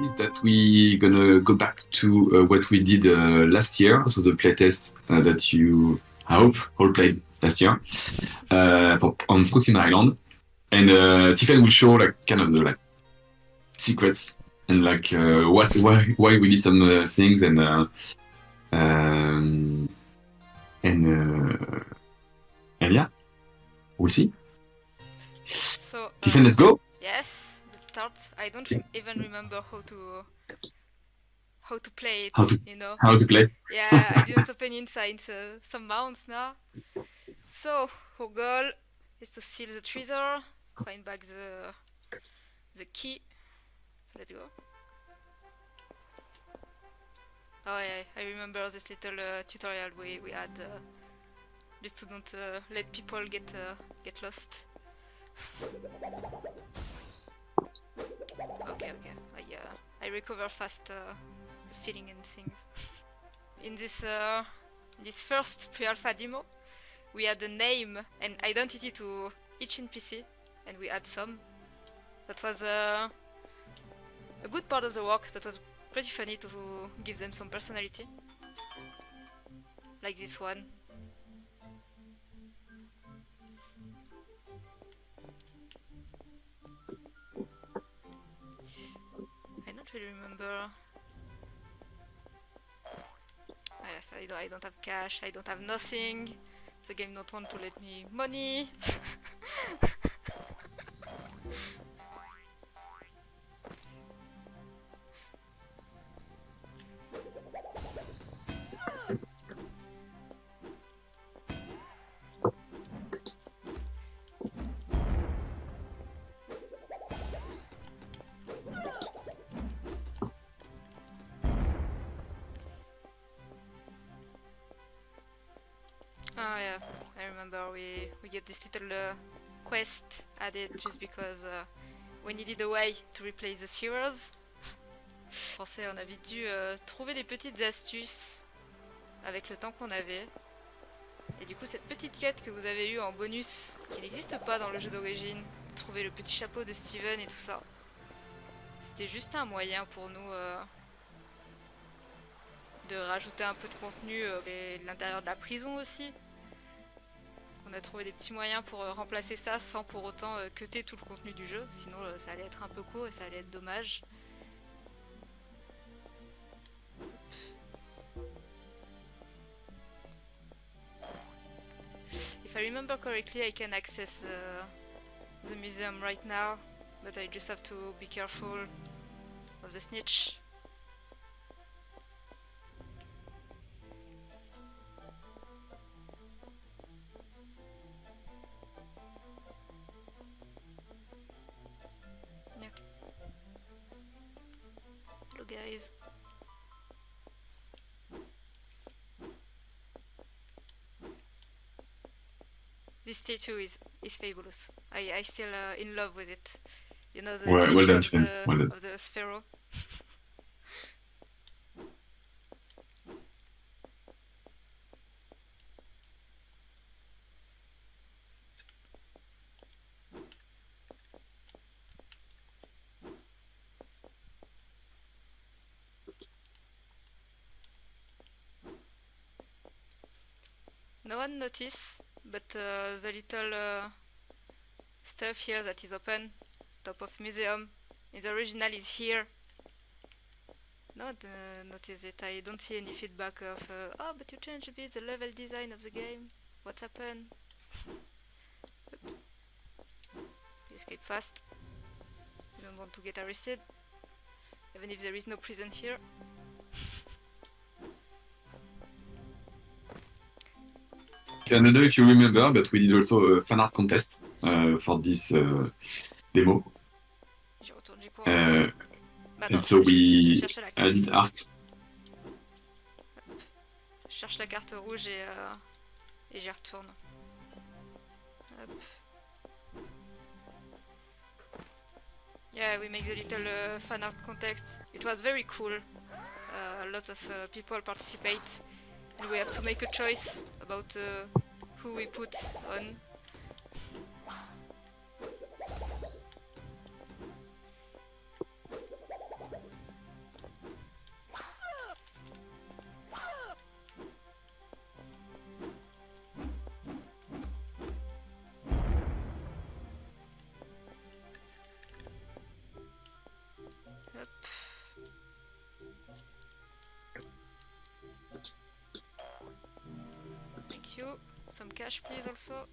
is that we gonna go back to what we did last year, so the playtest that you, I hope, all played last year on Proxima Island, and Tiffany will show like kind of the like secrets and like why we did some things and yeah, we'll see. So Tiffany, let's go. Yes, let's start. I don't even remember how to play it. How to play? Yeah, I didn't open inside some mounts now. So our goal is to steal the treasure, find back the key. So let's go. Oh yeah, I remember this little tutorial we had just to don't let people get lost. Okay. I recover fast the feeling and things. In this first pre-alpha demo, we had a name and identity to each NPC, and we had some. That was a good part of the work. That was pretty funny to give them some personality, like this one. I don't really remember. Yes, I don't have cash, I don't have nothing. The game don't want to let me money. Oh yeah, I remember we get this little quest added just because we needed a way to replace the sewers. Français, on avait dû trouver des petites astuces avec le temps qu'on avait. Et du coup, cette petite quête que vous avez eue en bonus, qui n'existe pas dans le jeu d'origine, trouver le petit chapeau de Steven et tout ça, c'était juste un moyen pour nous de rajouter un peu de contenu et de l'intérieur de la prison aussi. On a trouvé des petits moyens pour remplacer ça sans pour autant cutter tout le contenu du jeu, sinon ça allait être un peu court et ça allait être dommage. If I remember correctly, I can access the museum right now, but I just have to be careful of the snitch. Yeah. Hello guys. This statue is fabulous. I still in love with it. You know, the statue of the Sphero. No one noticed, but the little stuff here that is open, top of museum, in the original is here. No one notice it. I don't see any feedback of oh, but you changed a bit the level design of the game. What's happened? Escape fast. You don't want to get arrested, even if there is no prison here. I don't know if you remember, but we did also a fan art contest for this demo. And so we did art. Je cherche la carte rouge et j'y retourne. Hop. Yeah, we make the little fan art contest. It was very cool. A lot of people participate, and we have to make a choice about who we put on. you. Some cash, please, also.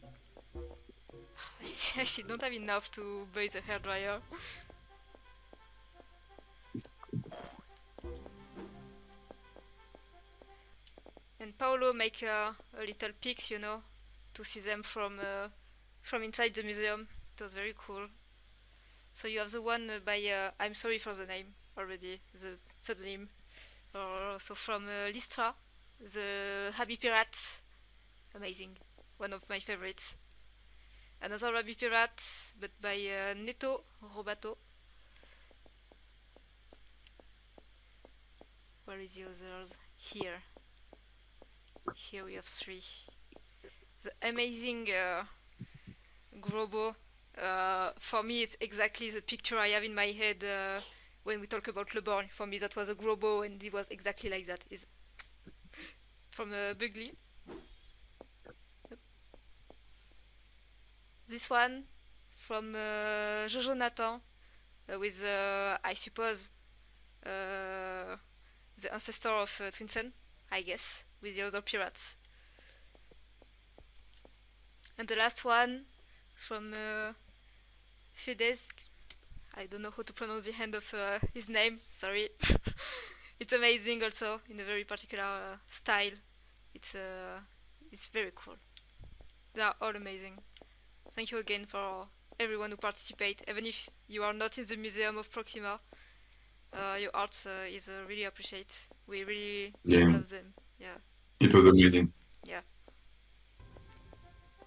I still don't have enough to buy the hairdryer. And Paolo make a little pics, you know, to see them from inside the museum. It was very cool. So you have the one by I'm sorry for the name already, the pseudonym. So from Listra, the Happy Pirate, amazing, one of my favorites. Another Rabbit Pirate, but by Neto Robato. Where is the others? Here. Here we have 3. The amazing Grobo. For me, it's exactly the picture I have in my head when we talk about LeBorn. For me, that was a Grobo, and he was exactly like that. Is from Bugly. This one from Jojo Nathan with, I suppose, the ancestor of Twinsathon, I guess, with the other pirates. And the last one from Fidesz. I don't know how to pronounce the end of his name, sorry. It's amazing also, in a very particular style. It's very cool. They are all amazing. Thank you again for everyone who participate, even if you are not in the Museum of Proxima. Your art is really appreciated. We really love them. Yeah. It was amazing. Yeah.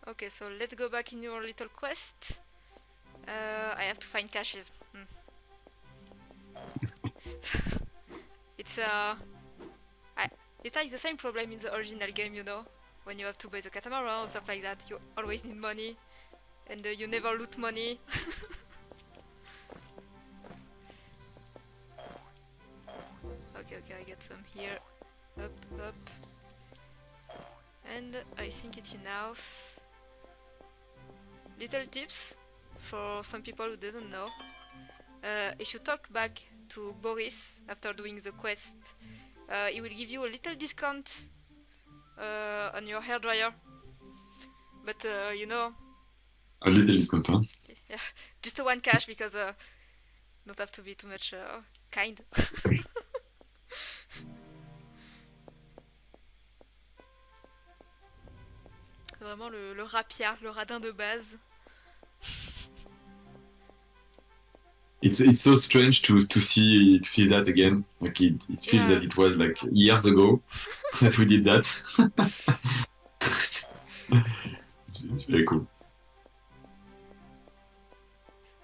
Okay, so let's go back in your little quest. I have to find caches. It's like the same problem in the original game, you know, when you have to buy the catamaran, stuff like that. You always need money, and you never loot money. Okay, I get some here. Up. And I think it's enough. Little tips for some people who doesn't know. If you talk back to Boris after doing the quest, he will give you a little discount on your hairdryer. But you know, a little discount, huh? Yeah, just a 1 cash because don't have to be too much kind. C'est vraiment le rapia, le radin de base. It's so strange to see that again. Like it feels that it was like years ago that we did that. It's very cool.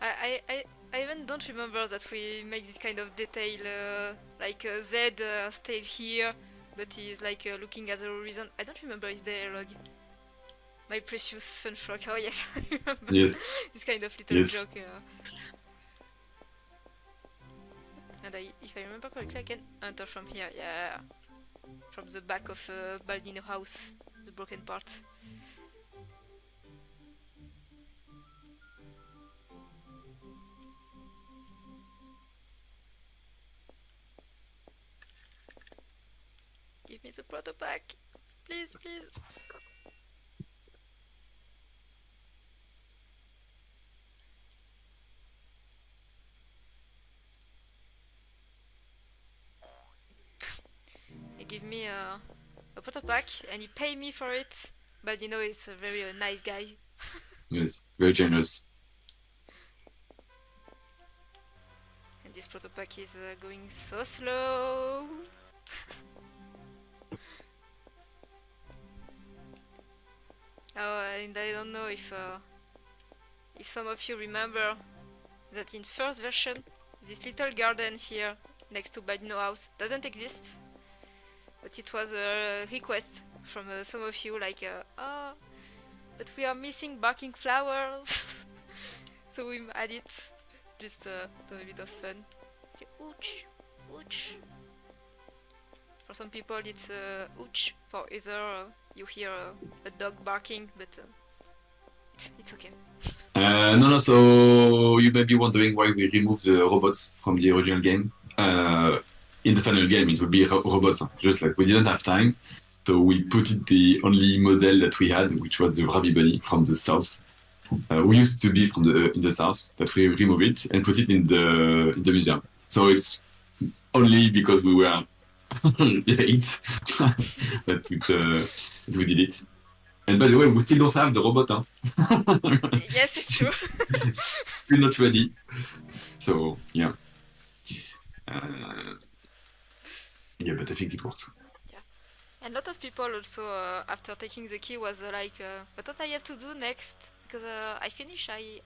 I even don't remember that we make this kind of detail, like Zed stayed here, but he's like looking at the horizon. I don't remember his dialogue. My precious fun frog. Oh yes, I remember this kind of little joke. And if I remember correctly, I can enter from here. Yeah, from the back of Baldino house, the broken part. Give me the proto pack, please. He gave me a proto pack and he paid me for it. Baldino is a very nice guy. Yes, very generous. And this proto pack is going so slow. Oh, and I don't know if some of you remember that in first version, this little garden here next to Baldino house doesn't exist. But it was a request from some of you, like, oh, but we are missing barking flowers. So we add it just to have a bit of fun. Okay, ouch. For some people it's ouch, for other you hear a dog barking, but it's okay. No, so you may be wondering why we removed the robots from the original game. In the final game it would be robots, just like we didn't have time. So we put it the only model that we had, which was the Rabbit Bunny from the south. We used to be from in the south, that we remove it and put it in the museum. So it's only because we were late that we did it. And by the way, we still don't have the robot. Huh? Yes, it's true. Still not ready. So yeah. Yeah, but I think it works. And a lot of people also, after taking the key, was like, "But what I have to do next? Because I finish, I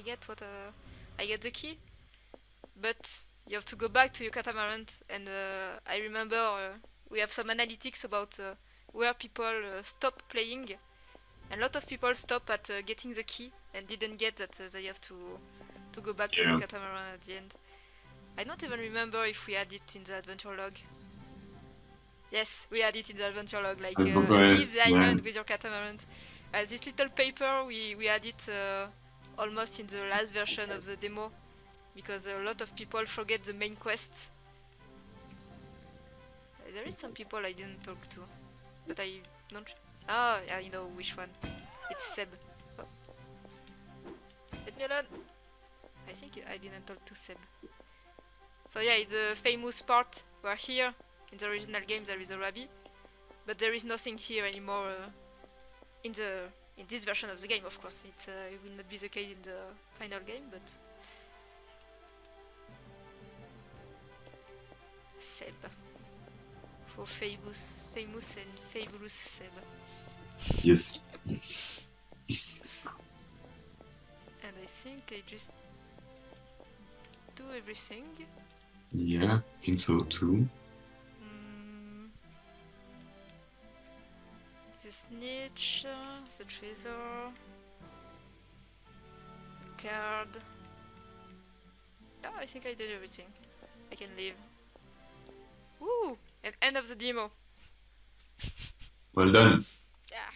get what I get the key, but you have to go back to your catamaran." And I remember we have some analytics about where people stop playing, and a lot of people stop at getting the key and didn't get that they have to go back to the catamaran at the end. I don't even remember if we had it in the adventure log. Yes, we had it in the adventure log, like leave the island with your catamaran. This little paper, we had it almost in the last version of the demo, because a lot of people forget the main quest. There is some people I didn't talk to, but I don't... Ah, I know which one. It's Seb. Oh. Let me alone! I think I didn't talk to Seb. So yeah, it's a famous part where here, in the original game, there is a rabbit, but there is nothing here anymore in this version of the game. Of course, it will not be the case in the final game, but Seb, for famous and fabulous Seb. Yes. And I think I just do everything. Yeah, I think so too. The snitch, the treasure, card. Yeah, I think I did everything. I can leave. Woo! And end of the demo. Well done. Yeah.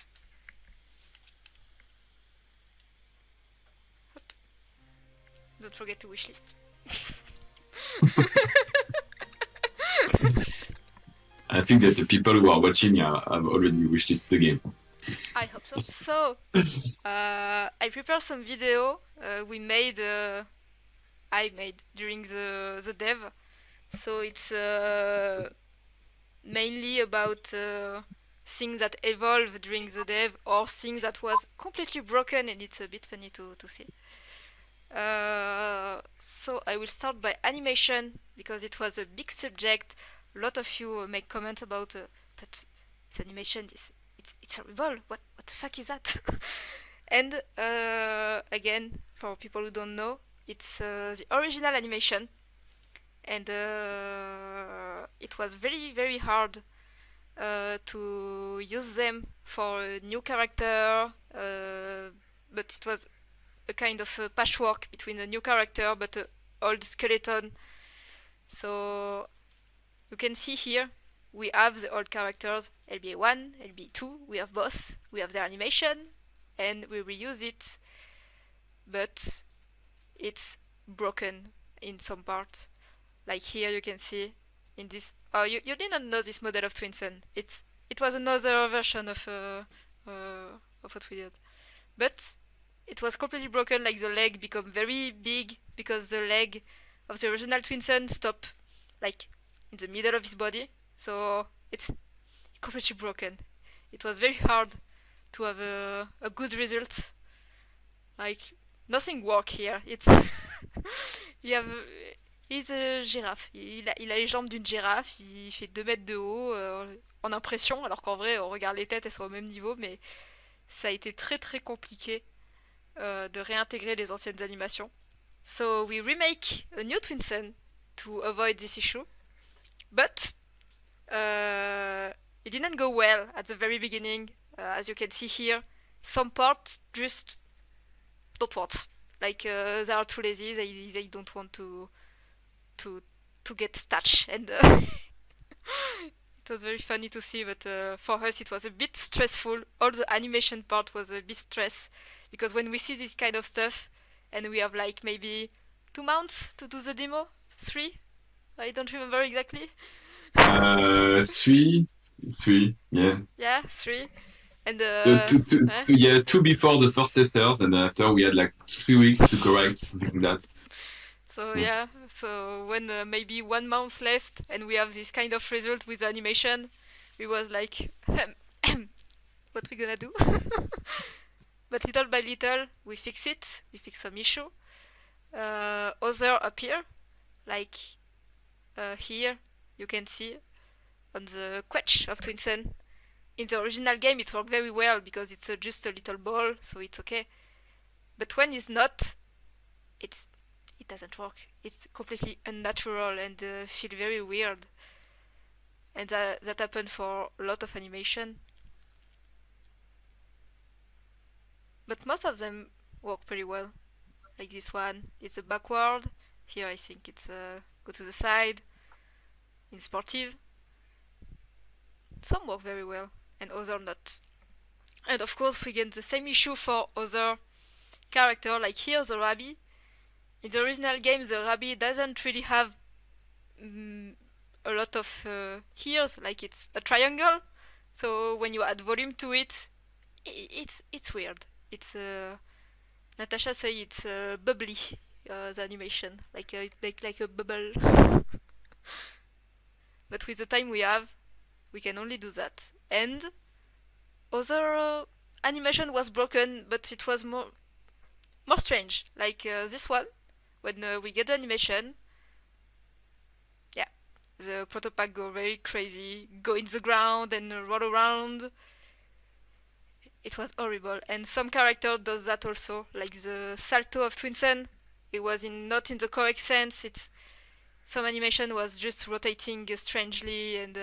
Hop. Don't forget to wishlist. I think that the people who are watching have already wishlisted the game. I hope so. So, I prepared some video I made during the dev. So it's mainly about things that evolved during the dev or things that was completely broken, and it's a bit funny to see. So I will start by animation, because it was a big subject. A lot of you make comments about, but this animation, it's horrible. What the fuck is that? And again, for people who don't know, it's the original animation, and it was very, very hard to use them for a new character, but it was a kind of a patchwork between a new character but an old skeleton. So you can see here we have the old characters, LBA 1, LBA 2, we have boss, we have their animation, and we reuse it, but it's broken in some parts. Like here you can see in this... Oh, you didn't know this model of Twinsathon. It was another version of what we did. But it was completely broken, like the leg become very big because the leg of the original Twinsathon stopped like in the middle of his body. So it's completely broken. It was very hard to have a good result. Like nothing work here. It's he's a girafe. Il a les jambes d'une girafe. Il fait 2 mètres de haut en impression, alors qu'en vrai on regarde les têtes, elles sont au même niveau, mais ça a été très très compliqué de réintégrer les anciennes animations. So we remake a new Twinsathon to avoid this issue, but it didn't go well at the very beginning. As you can see here, some parts just don't want. Like they are too lazy. They don't want to get touched, and it was very funny to see. But for us, it was a bit stressful. All the animation part was a bit stress, because when we see this kind of stuff, and we have like maybe 2 months to do the demo, 3. I don't remember exactly. 3. 3, yeah. Yeah, 3. And Yeah, 2 before the first testers, and after we had like 3 weeks to correct something like that. so yeah, so when maybe 1 month left and we have this kind of result with animation, we was like, what we gonna do? But little by little, we fix it. We fix some issue. Other appear, like here you can see on the quetch of Twinsen. In the original game, it worked very well because it's just a little ball, so it's okay. But when it's not, it doesn't work. It's completely unnatural and feel very weird. And that happened for a lot of animation. But most of them work pretty well. Like this one, it's a backward. Here I think it's go to the side. In sportive. Some work very well and other not. And of course we get the same issue for other character, like here the Rabbi. In the original game the Rabbi doesn't really have a lot of ears, like it's a triangle. So when you add volume to it, it's weird. It's Natasha say it's bubbly, the animation, like a bubble. But with the time we have, we can only do that. And other animation was broken, but it was more strange. Like this one, when we get the animation, yeah, the protopack go very crazy, go in the ground and roll around. It was horrible. And some character does that also, like the salto of Twinsen. It was not in the correct sense. It's some animation was just rotating strangely, and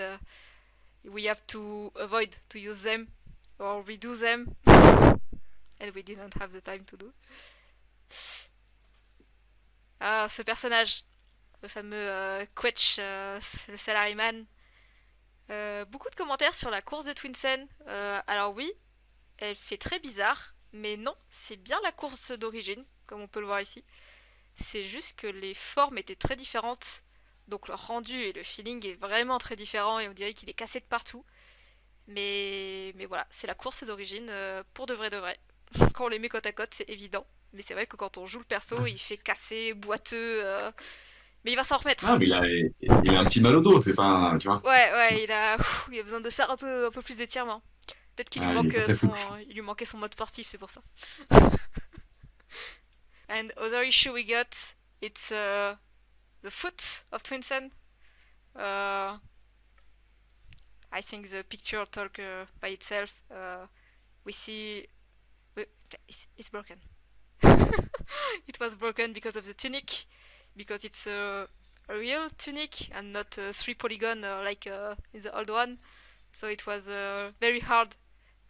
we have to avoid to use them or redo them, and we didn't have the time to do. Ah, ce personnage, le fameux Quetch, le salaryman. Beaucoup de commentaires sur la course de Twinsen. Alors oui, elle fait très bizarre, mais non, c'est bien la course d'origine, comme on peut le voir ici. C'est juste que les formes étaient très différentes, donc le rendu et le feeling est vraiment très différent et on dirait qu'il est cassé de partout. Mais voilà, c'est la course d'origine pour de vrai de vrai. Quand on les met côte à côte, c'est évident. Mais c'est vrai que quand on joue le perso, il fait cassé, boiteux. Mais il va s'en remettre. Ah, mais il a un petit mal au dos, c'est pas, tu vois. Ouais, il a besoin de faire un peu plus d'étirement. Peut-être qu'il lui Il est manque pas très souple. il lui manquait son mode sportif, c'est pour ça. And other issue we got, it's the foot of Twinsen. I think the picture talk by itself. We see it's broken. It was broken because of the tunic, because it's a real tunic and not a 3 polygon like in the old one. So it was very hard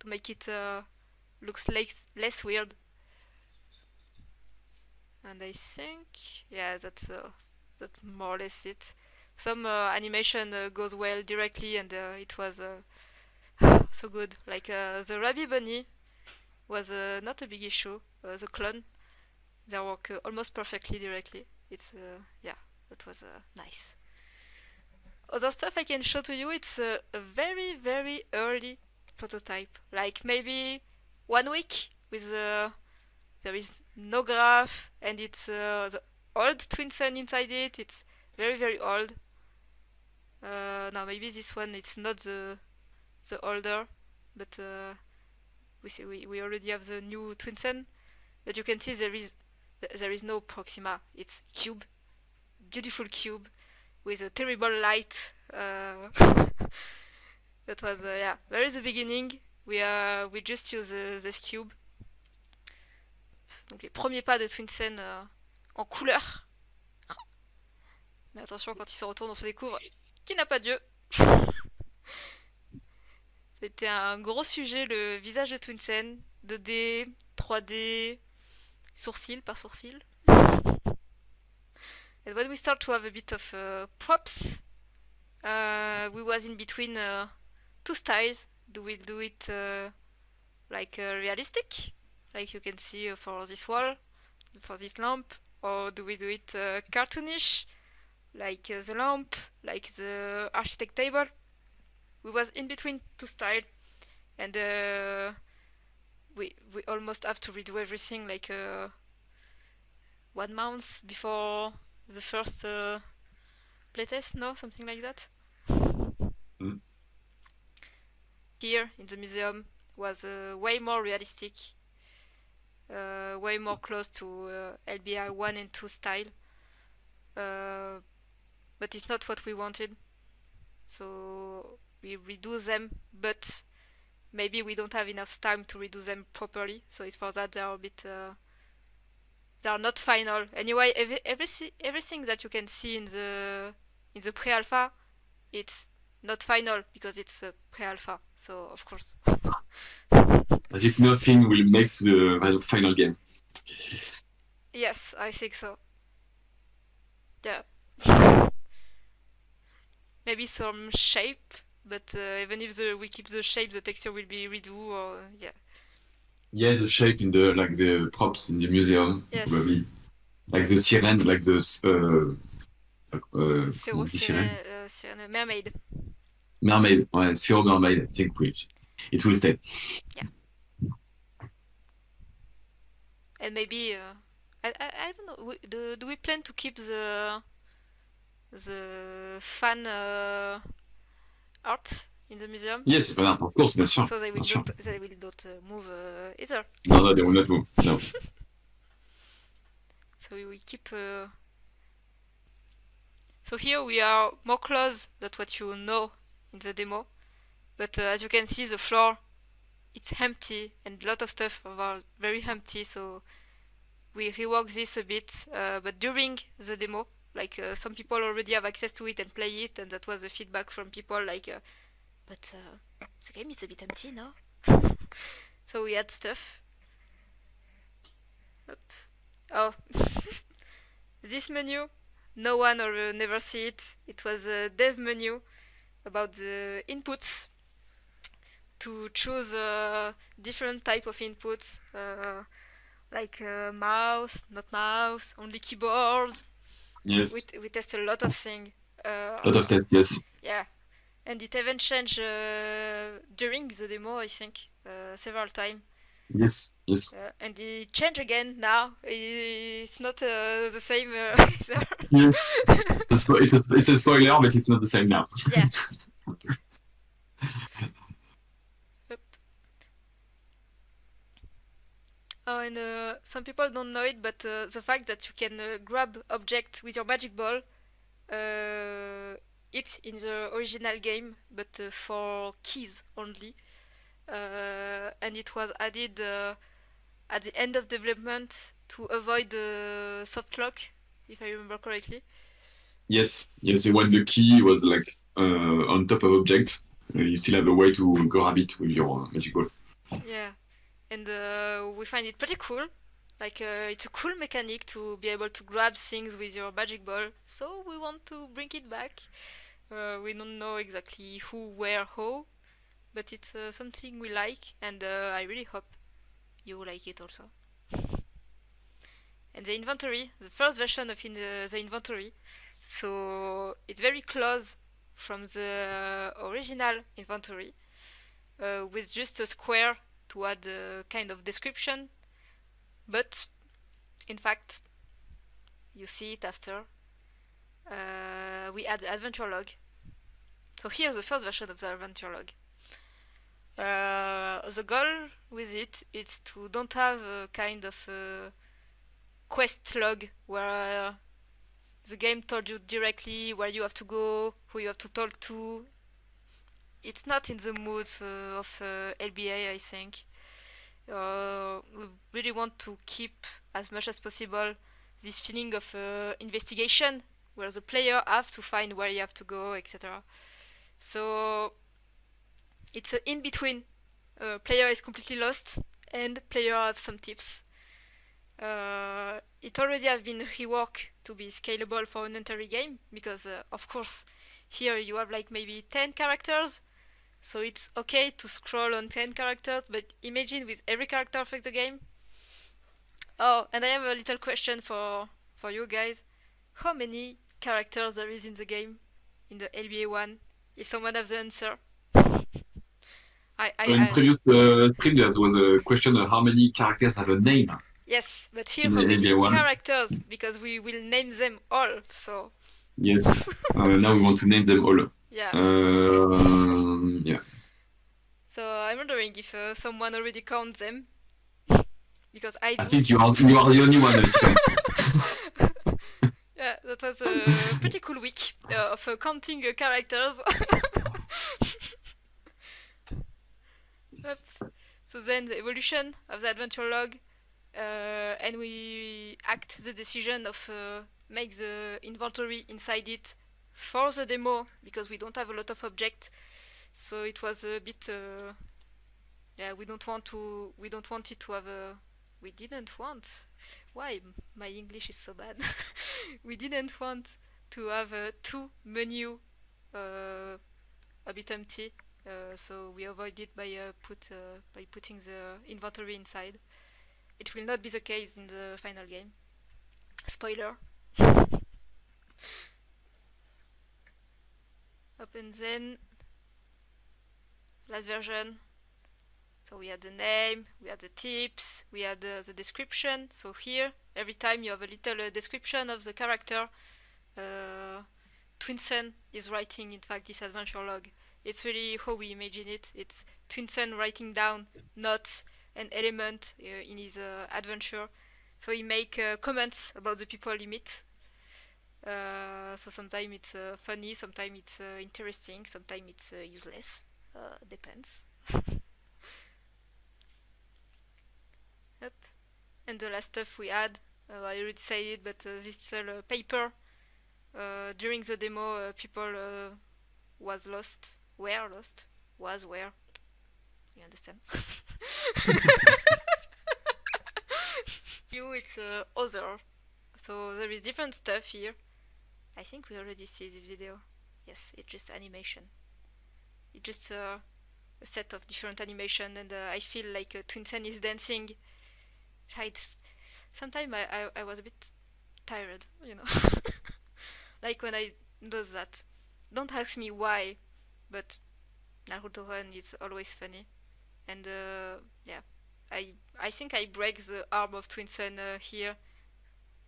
to make it looks less weird. And I think, yeah, that's more or less it. Some animation goes well directly, and it was so good. Like the Rabbi Bunny was not a big issue. The clone, they work almost perfectly directly. It's yeah, that was nice. Other stuff I can show to you. It's a very early prototype, like maybe 1 week with there is no graph, and it's the old Twinsen inside it. It's very old. Now maybe this one it's not the older, but we already have the new Twinsen. But you can see there is no Proxima. It's cube, beautiful cube with a terrible light. That was yeah, very the beginning. We just use this cube. Donc les premiers pas de Twinsen en couleur. Mais attention, quand il se retourne, on se découvre qu'il n'a pas Dieu. C'était un gros sujet, le visage de Twinsen. 2D, 3D, sourcil par sourcil. And when we start to have a bit of props, we was in between two styles. Do we do it like realistic, like you can see for this wall, for this lamp, or do we do it cartoonish, like the lamp, like the architect table? we was in between two styles, and we almost have to redo everything like 1 month before the first playtest, no, something like that. Mm. Here in the museum was way more realistic, way more close to LBI 1 and 2 style, but it's not what we wanted, so we redo them, but maybe we don't have enough time to redo them properly, so it's for that they are a bit they are not final. Anyway, everything that you can see in the pre-alpha, it's not final because it's a pre-alpha. So of course. As if nothing will make to the final game. Yes, I think so. Yeah. Maybe some shape, but even if we keep the shape, the texture will be redo or yeah. Yeah, the shape in the props in the museum, yes. Probably. Like the siren, like the Sirène, mermaid. Mermaid, ouais, Sphere Mermaid, I think it will stay. Yeah. And maybe I don't know. Do we plan to keep the fan art in the museum? Yes, of course, bien sûr. So they will not move either. No, they will not move. No. So we will keep. So here we are more close than what you know in the demo, but as you can see, the floor it's empty and a lot of stuff are very empty. So we rework this a bit, but during the demo, like some people already have access to it and play it, and that was the feedback from people like, but the game is a bit empty, no? So we had stuff. Oh, this menu, no one or never see it. It was a dev menu about the inputs to choose different type of inputs, like mouse, not mouse, only keyboard. Yes. We test a lot of things. A lot of tests, yes. Yeah, and it even changed during the demo, I think, several times. Yes. And it changed again now. It's not the same either. Yes. It's a spoiler, but it's not the same now. Yeah. Oh, and some people don't know it, but the fact that you can grab object with your magic ball, it's in the original game, but for keys only. And it was added at the end of development to avoid the soft lock, if I remember correctly. Yes. When the key was like on top of object, you still have a way to grab it with your magic ball. Yeah, and we find it pretty cool. Like it's a cool mechanic to be able to grab things with your magic ball. So we want to bring it back. We don't know exactly who, where, how, but it's something we like, and I really hope you like it also. And the inventory, the first version of the inventory, so it's very close from the original inventory, with just a square to add a kind of description, but in fact, you see it after. We add the adventure log. So here's the first version of the adventure log. The goal with it is to don't have a kind of quest log where the game told you directly where you have to go, who you have to talk to. It's not in the mood of LBA, I think. We really want to keep as much as possible this feeling of investigation, where the player have to find where you have to go, etc. So it's an in-between. Player is completely lost, and player have some tips. It already have been reworked to be scalable for an entire game, because of course here you have like maybe 10 characters, so it's okay to scroll on 10 characters, but imagine with every character of the game. Oh, and I have a little question for you guys. How many characters there is in the game, in the LBA 1? If someone has the answer. In previous stream, there was a question of how many characters have a name. Yes, but here In how many NBA 1. characters? Because we will name them all, so... Yes, now we want to name them all. Yeah. Yeah. So I'm wondering if someone already counts them. Because I do. I think you are the only one. Yeah, that was a pretty cool week of counting characters. Yep. So then the evolution of the adventure log, and we act the decision of make the inventory inside it for the demo because we don't have a lot of objects. So it was a bit, yeah, we don't want it to have a. We didn't want. Why my English is so bad? We didn't want to have two menu a bit empty, so we avoided by putting the inventory inside. It will not be the case in the final game. Spoiler. Open then. Last version. So we had the name, we had the tips, we had the description. So here, every time you have a little description of the character, Twinsen is writing, in fact, this adventure log. It's really how we imagine it. It's Twinsen writing down notes and element in his adventure. So he make comments about the people he meet. So sometimes it's funny, sometimes it's interesting, sometimes it's useless. Depends. Yep. And the last stuff we had, I already said it, but this paper. During the demo, people were lost. Was where? You understand? It's other. So there is different stuff here. I think we already see this video. Yes, it's just animation. It's just a set of different animation, and I feel like Twinsen is dancing. Sometimes I was a bit tired, you know. Like when I does that. Don't ask me why, but Naruto Run is always funny. And yeah, I think I break the arm of Twinsen here,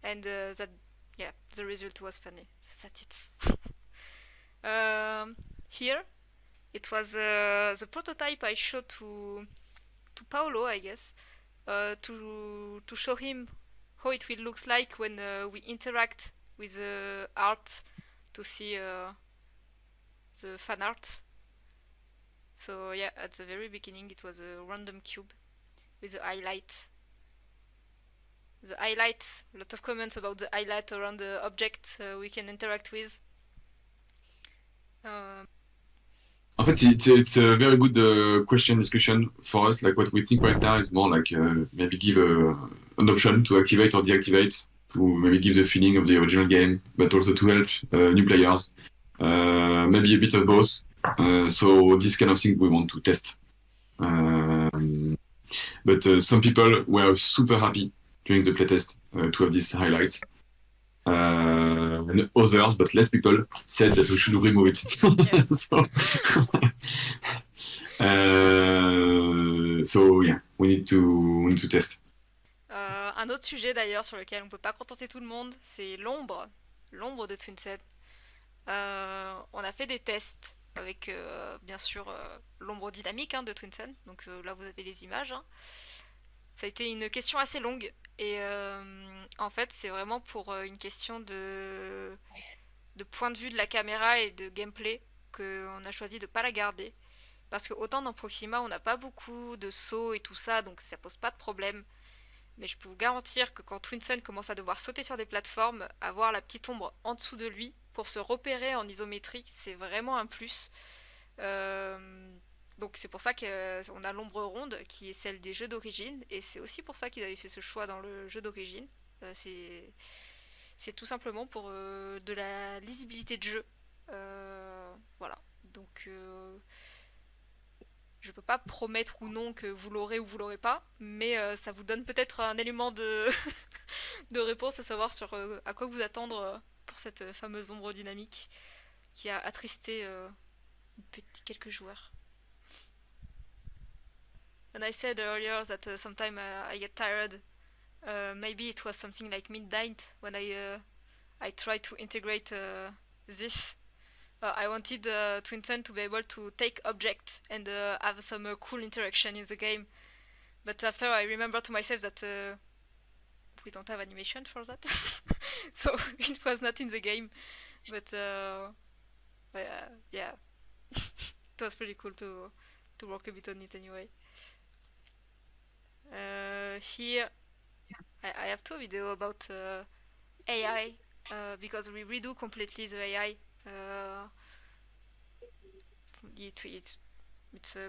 and that, yeah, the result was funny. That's it. Here, it was the prototype I showed to Paolo, I guess, to show him how it will look like when we interact with the art to see the fan art. So yeah, at the very beginning it was a random cube with the highlight. The highlight, a lot of comments about the highlight around the object we can interact with. En fait, it's a very good discussion for us. Like what we think right now is more like maybe give an option to activate or deactivate, to maybe give the feeling of the original game, but also to help new players. Maybe a bit of both. So this kind of thing we want to test. But some people were super happy during the playtest to have these highlights. And others, but less people, said that we should remove it. Yes. So yeah, we need to test. Un autre sujet d'ailleurs sur lequel on peut pas contenter tout le monde, c'est l'ombre de Twinset. On a fait des tests avec bien sûr l'ombre dynamique de Twinset. Donc là vous avez les images. Ça a été une question assez longue et en fait c'est vraiment pour une question de point de vue de la caméra et de gameplay qu'on a choisi de pas la garder. Parce que autant dans Proxima on n'a pas beaucoup de sauts et tout ça, donc ça pose pas de problème. Mais je peux vous garantir que quand Twinsen commence à devoir sauter sur des plateformes, avoir la petite ombre en dessous de lui pour se repérer en isométrique, c'est vraiment un plus. Donc c'est pour ça qu'on a l'ombre ronde qui est celle des jeux d'origine, et c'est aussi pour ça qu'ils avaient fait ce choix dans le jeu d'origine. C'est tout simplement pour de la lisibilité de jeu. Voilà. Donc je peux pas promettre ou non que vous l'aurez ou vous l'aurez pas, mais ça vous donne peut-être un élément de, de réponse à savoir sur à quoi vous attendre pour cette fameuse ombre dynamique qui a attristé quelques joueurs. And I said earlier that sometimes I get tired. Maybe it was something like midnight when I tried to integrate this. I wanted Twinsen to be able to take objects and have some cool interaction in the game. But after I remember to myself that we don't have animation for that, so it was not in the game. But yeah, it was pretty cool to work a bit on it anyway. Here I have two videos about AI because we redo completely the AI. It's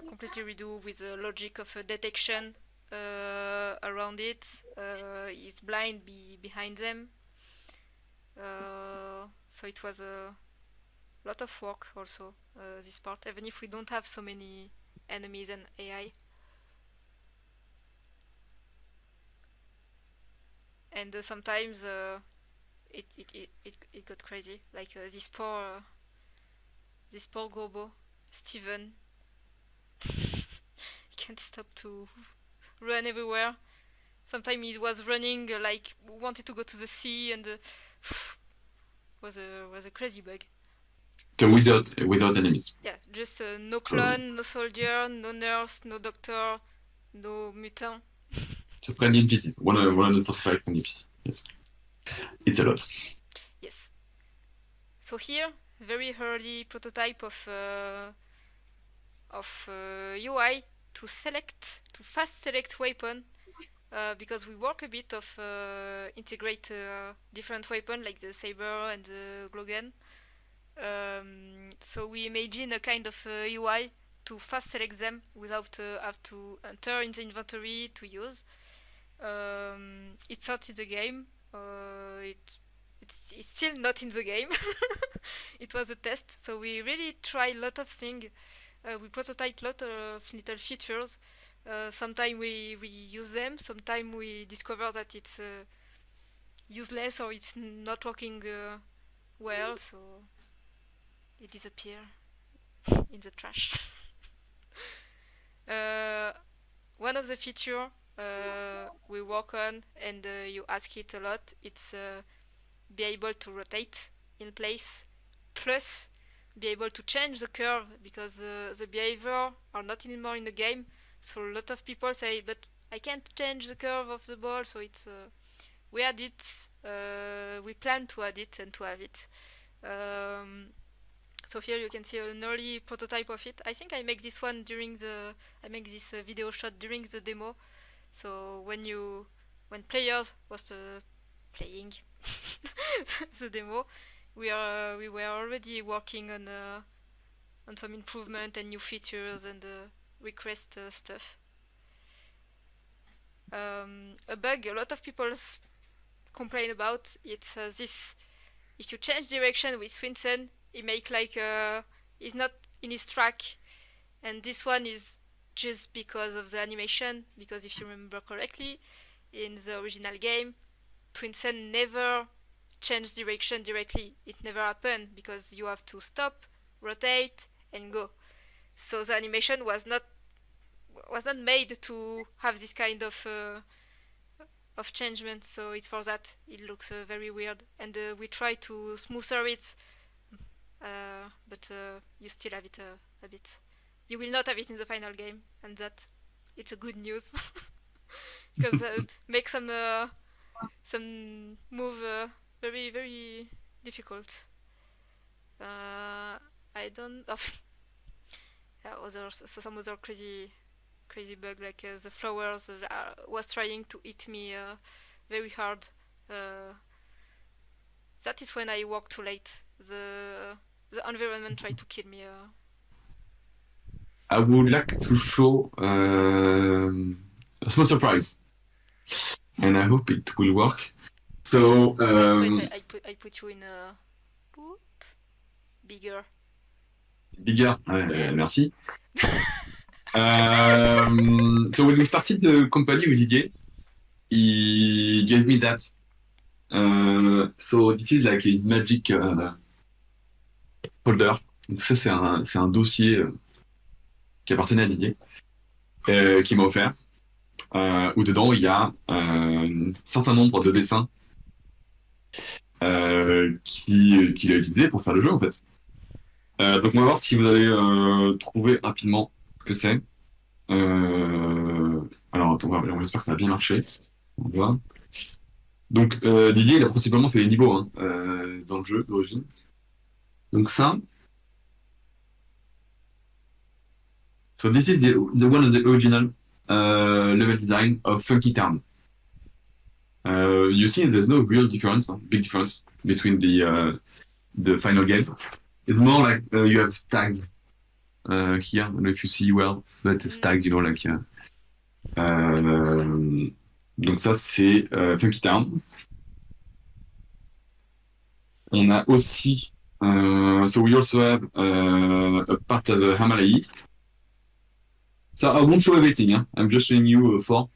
completely redo with the logic of detection around it. It's blind behind them. So it was a lot of work also, this part, even if we don't have so many enemies and AI. And sometimes it got crazy, like this poor Gobo, Steven. He can't stop to run everywhere. Sometimes he was running like wanted to go to the sea, and was a crazy bug. So without enemies. Yeah, just no clone, no soldier, no nurse, no doctor, no mutant. So friendly NPCs, 145 friendly NPCs. Yes, it's a lot. Yes. So here, very early prototype of UI to fast select weapon, because we work a bit of integrate different weapon like the saber and the glowgun. So we imagine a kind of UI to fast select them without have to enter in the inventory to use. It's not in the game. It's still not in the game. It was a test, so we really try a lot of things. We prototype a lot of little features. Sometimes we use them. Sometimes we discover that it's useless or it's not working well, so it disappears in the trash. One of the features we work on, and you ask it a lot, it's be able to rotate in place, plus be able to change the curve, because the behavior are not anymore in the game. So a lot of people say, but I can't change the curve of the ball. So it's we add it, we plan to add it and to have it. So here you can see an early prototype of it. I think I make this one I make this video shot during the demo. So when players was playing the demo, we were already working on some improvement and new features and request stuff. A bug a lot of people complain about, it's this: if you change direction with Swinson, it make like he's not in his track, and this one is just because of the animation. Because if you remember correctly, in the original game, Twinsen never changed direction directly. It never happened because you have to stop, rotate, and go. So the animation was not made to have this kind of changement. So it's for that it looks very weird, and we try to smoother it, but you still have it a bit. You will not have it in the final game, and that it's a good news. Because make some move very very difficult. I don't. Some other crazy bug, like the flowers was trying to eat me very hard. That is when I walk too late. The environment tried to kill me. I would like to show a small surprise, and I hope it will work. So wait, I put you in a bigger. Yeah. Merci. So when we started the company with Didier, he gave me that. So this is like his magic folder. Donc ça c'est un dossier qui appartenait à Didier. qui m'a offert, où dedans il y a un certain nombre de dessins qu'il a utilisé pour faire le jeu en fait. Donc on va voir si vous allez trouver rapidement ce que c'est. Alors attends, j'espère que ça va bien marcher. On va voir. Donc Didier, il a principalement fait les niveaux hein, dans le jeu d'origine. Donc ça, so this is the one of the original level design of Funky Town. You see, there's no real difference, big difference between the final game. It's more like you have tags here. I don't know if you see well, but it's tags, you know, like. Donc ça, c'est Funky Town. On a aussi, so we also have a part of Hamalai. So I won't show everything. Hein? I'm just showing you 4.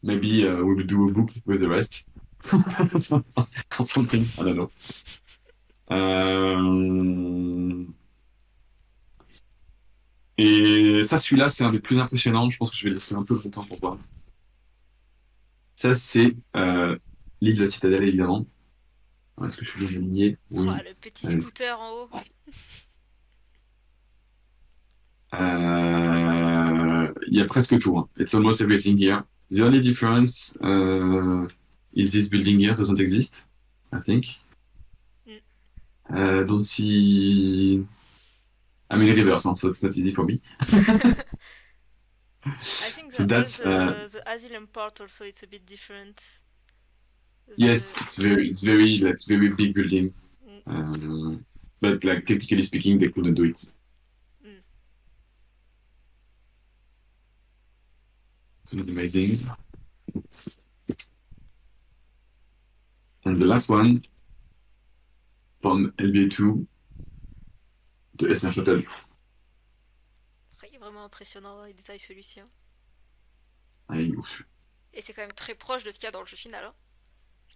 Maybe we will do a book with the rest. Or something, I don't know. Et ça, celui-là, c'est un des plus impressionnants. Je pense que je vais laisser un peu longtemps pour voir. Ça, c'est l'île de la Citadelle, évidemment. Est-ce que je suis bien aligné? Oui. Oh, le petit scooter en haut. Il y a presque tout. Hein. It's almost everything here. The only difference is this building here doesn't exist, I think. Don't see... I'm in reverse, huh, so it's not easy for me. I think So that's, the asylum part also it's a bit different. Yes, it's very big building. But like technically speaking, they couldn't do it. It's amazing. And the last one from LBA2, de S1 Shuttle. Il est vraiment impressionnant dans les détails celui-ci. Hein. Ah, il est ouf. Et c'est quand même très proche de ce qu'il y a dans le jeu final. Hein.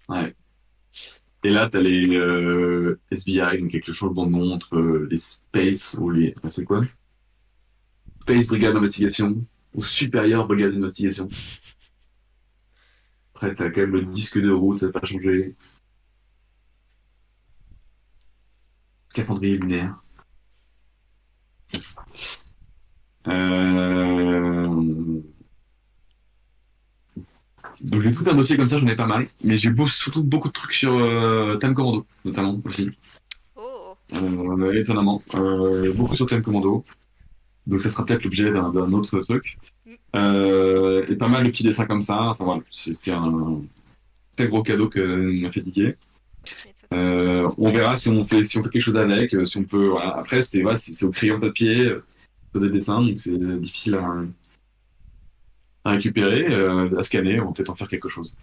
Ouais. Et là, t'as les SBI, donc quelque chose dans le nom entre les Space ou les. C'est quoi? Space Brigade d'Investigation ou Supérieure Brigade d'Investigation. Après, t'as quand même le disque de route, ça n'a pas changé. Scaphandrier lunaire. Donc j'ai tout un dossier comme ça, j'en ai pas mal. Mais j'ai surtout beaucoup de trucs sur Time Commando, notamment aussi. Oh. Étonnamment. Beaucoup sur Time Commando. Donc ça sera peut-être l'objet d'un autre truc. Et pas mal de petits dessins comme ça. Enfin voilà, c'était un très gros cadeau que m'a fait Didier. On verra si on fait quelque chose avec, si on peut. Voilà. Après, c'est au crayon papier, des dessins, donc c'est difficile à récupérer, à scanner, on va peut-être en faire quelque chose.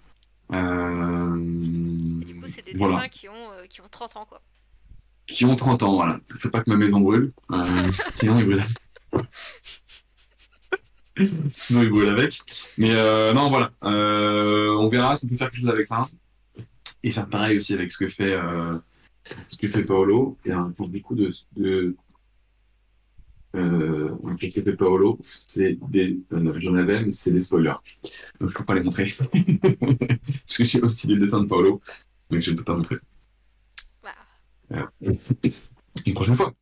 Du coup, c'est des dessins qui ont 30 ans, quoi. Qui ont 30 ans, voilà. Il ne faut pas que ma maison brûle, sinon il brûle. Sinon il brûle avec. Mais non, voilà. On verra si on peut faire quelque chose avec ça. Et faire pareil aussi avec ce que fait Paolo. Et pour beaucoup quelques de Paolo, c'est des. J'en avais, mais c'est des spoilers. Donc je ne peux pas les montrer. Parce que j'ai aussi les dessins de Paolo, donc je ne peux pas montrer. Wow. Une prochaine fois.